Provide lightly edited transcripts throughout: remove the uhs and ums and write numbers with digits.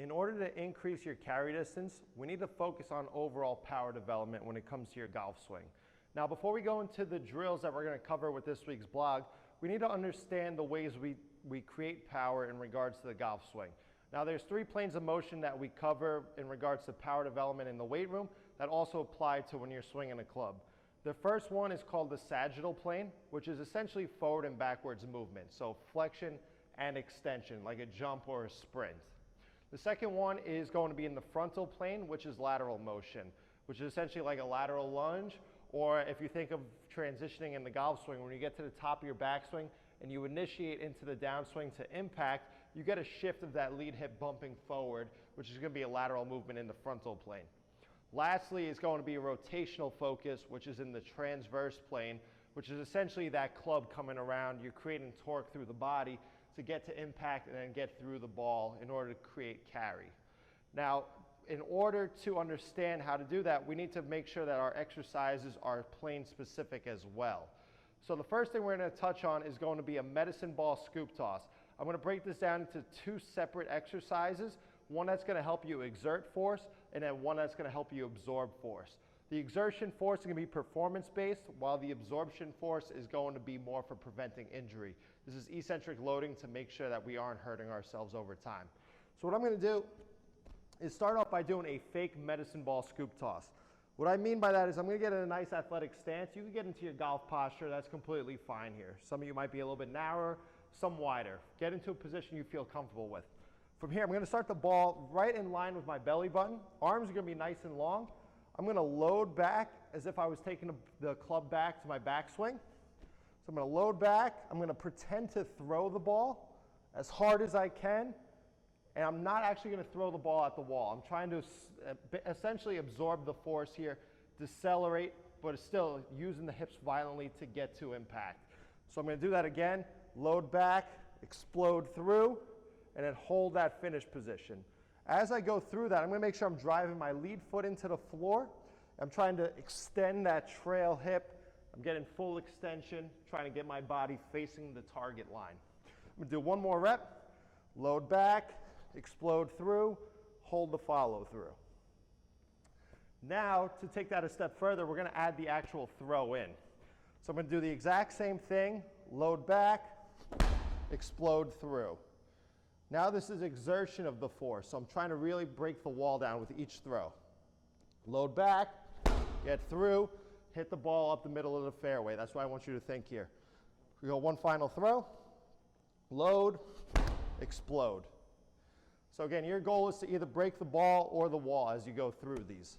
In order to increase your carry distance, we need to focus on overall power development when it comes to your golf swing. Now, before we go into the drills that we're going to cover with this week's blog, we need to understand the ways we create power in regards to the golf swing. Now, there's 3 planes of motion that we cover in regards to power development in the weight room that also apply to when you're swinging a club. The first one is called the sagittal plane, which is essentially forward and backwards movement, so flexion and extension, like a jump or a sprint. The second one is going to be in the frontal plane, which is lateral motion, which is essentially like a lateral lunge, or if you think of transitioning in the golf swing, when you get to the top of your backswing and you initiate into the downswing to impact, you get a shift of that lead hip bumping forward, which is going to be a lateral movement in the frontal plane. Lastly is going to be a rotational focus, which is in the transverse plane, which is essentially that club coming around. You're creating torque through the body to get to impact and then get through the ball in order to create carry. Now, in order to understand how to do that, we need to make sure that our exercises are plane specific as well. So the first thing we're going to touch on is going to be a medicine ball scoop toss. I'm going to break this down into 2 separate exercises, one that's going to help you exert force and then one that's going to help you absorb force. The exertion force is going to be performance-based, while the absorption force is going to be more for preventing injury. This is eccentric loading to make sure that we aren't hurting ourselves over time. So what I'm going to do is start off by doing a fake medicine ball scoop toss. What I mean by that is I'm going to get in a nice athletic stance. You can get into your golf posture. That's completely fine here. Some of you might be a little bit narrower, some wider. Get into a position you feel comfortable with. From here, I'm going to start the ball right in line with my belly button. Arms are going to be nice and long. I'm going to load back as if I was taking the club back to my backswing. So I'm going to load back. I'm going to pretend to throw the ball as hard as I can. And I'm not actually going to throw the ball at the wall. I'm trying to essentially absorb the force here, decelerate, but still using the hips violently to get to impact. So I'm going to do that again. Load back, explode through, and then hold that finish position. As I go through that, I'm going to make sure I'm driving my lead foot into the floor. I'm trying to extend that trail hip. I'm getting full extension, trying to get my body facing the target line. I'm going to do one more rep. Load back, explode through, hold the follow through. Now, to take that a step further, we're going to add the actual throw in. So I'm going to do the exact same thing. Load back, explode through. Now this is exertion of the force, so I'm trying to really break the wall down with each throw. Load back, get through, hit the ball up the middle of the fairway. That's what I want you to think here. We go one final throw, load, explode. So again, your goal is to either break the ball or the wall as you go through these.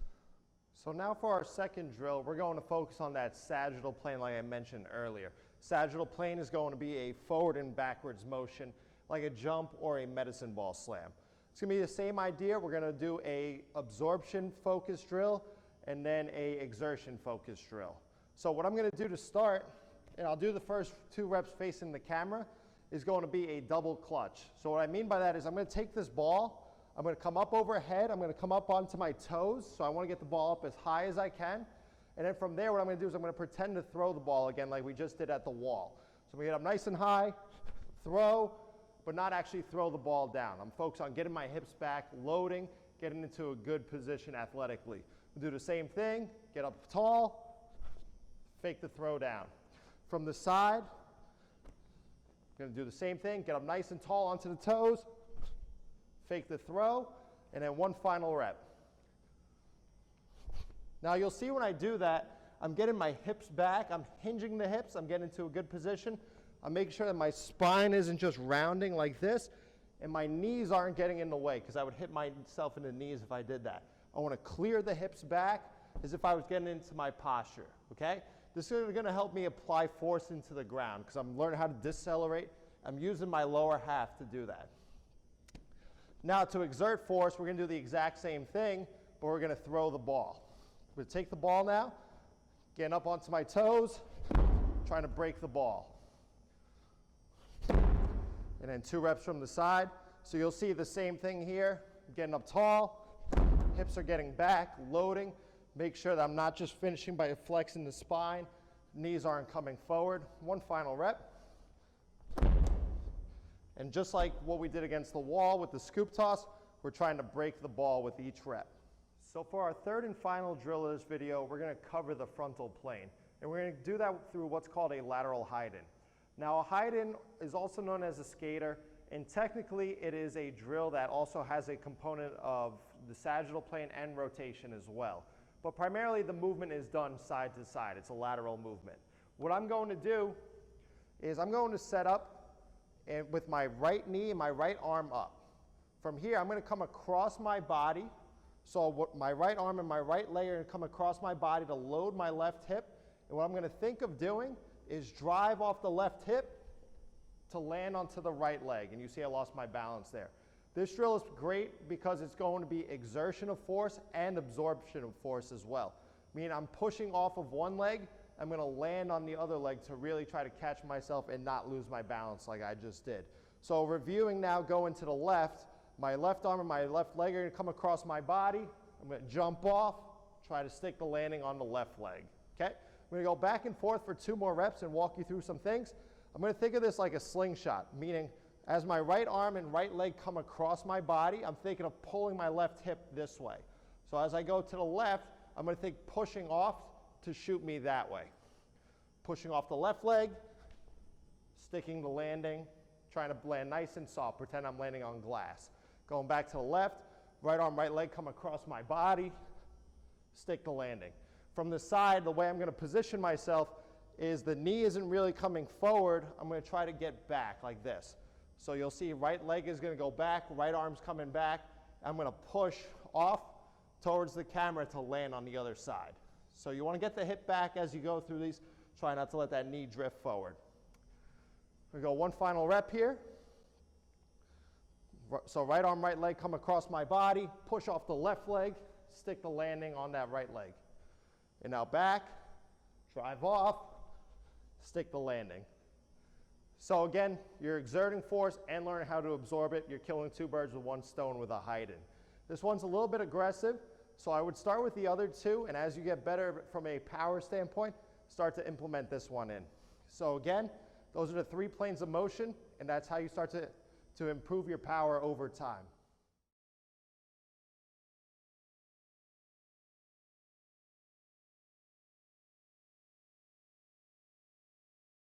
So now for our second drill, we're going to focus on that sagittal plane like I mentioned earlier. Sagittal plane is going to be a forward and backwards motion, like a jump or a medicine ball slam. It's going to be the same idea. We're going to do a absorption focused drill and then a exertion focused drill. So what I'm going to do to start, and I'll do the first 2 reps facing the camera, is going to be a double clutch. So what I mean by that is I'm going to take this ball, I'm going to come up overhead, I'm going to come up onto my toes, so I want to get the ball up as high as I can. And then from there, what I'm going to do is I'm going to pretend to throw the ball again like we just did at the wall. So I'm going to get up nice and high, throw, but not actually throw the ball down. I'm focused on getting my hips back, loading, getting into a good position athletically. We'll do the same thing, get up tall, fake the throw down. From the side, I'm going to do the same thing, get up nice and tall onto the toes, fake the throw, and then one final rep. Now you'll see when I do that, I'm getting my hips back, I'm hinging the hips, I'm getting into a good position. I'm making sure that my spine isn't just rounding like this, and my knees aren't getting in the way, because I would hit myself in the knees if I did that. I want to clear the hips back as if I was getting into my posture, okay? This is going to help me apply force into the ground, because I'm learning how to decelerate. I'm using my lower half to do that. Now to exert force, we're going to do the exact same thing, but we're going to throw the ball. I'm going to take the ball now, getting up onto my toes, trying to break the ball. And then 2 reps from the side. So you'll see the same thing here, getting up tall, hips are getting back, loading. Make sure that I'm not just finishing by flexing the spine, knees aren't coming forward. One final rep. And just like what we did against the wall with the scoop toss, we're trying to break the ball with each rep. So for our third and final drill of this video, we're going to cover the frontal plane. And we're going to do that through what's called a lateral hide-in. Now a hide-in is also known as a skater, and technically it is a drill that also has a component of the sagittal plane and rotation as well. But primarily the movement is done side to side. It's a lateral movement. What I'm going to do is I'm going to set up and with my right knee and my right arm up. From here, I'm going to come across my body. So my right arm and my right leg are going to come across my body to load my left hip. And what I'm going to think of doing is drive off the left hip to land onto the right leg. And you see I lost my balance there. This drill is great because it's going to be exertion of force and absorption of force as well. Meaning I'm pushing off of one leg, I'm going to land on the other leg to really try to catch myself and not lose my balance like I just did. So reviewing now, going to the left, my left arm and my left leg are going to come across my body. I'm going to jump off, try to stick the landing on the left leg. Okay? I'm going to go back and forth for 2 more reps and walk you through some things. I'm going to think of this like a slingshot, meaning as my right arm and right leg come across my body, I'm thinking of pulling my left hip this way. So as I go to the left, I'm going to think pushing off to shoot me that way. Pushing off the left leg, sticking the landing, trying to land nice and soft, pretend I'm landing on glass. Going back to the left, right arm, right leg come across my body, stick the landing. From the side, the way I'm going to position myself is the knee isn't really coming forward. I'm going to try to get back like this. So you'll see right leg is going to go back, right arm's coming back. I'm going to push off towards the camera to land on the other side. So you want to get the hip back as you go through these. Try not to let that knee drift forward. We go one final rep here. So right arm, right leg come across my body, push off the left leg, stick the landing on that right leg. And now back, drive off, stick the landing. So again, you're exerting force and learning how to absorb it. You're killing 2 birds with 1 stone with a hide-in. This one's a little bit aggressive, so I would start with the other 2, and as you get better from a power standpoint, start to implement this one in. So again, those are the 3 planes of motion, and that's how you start to improve your power over time.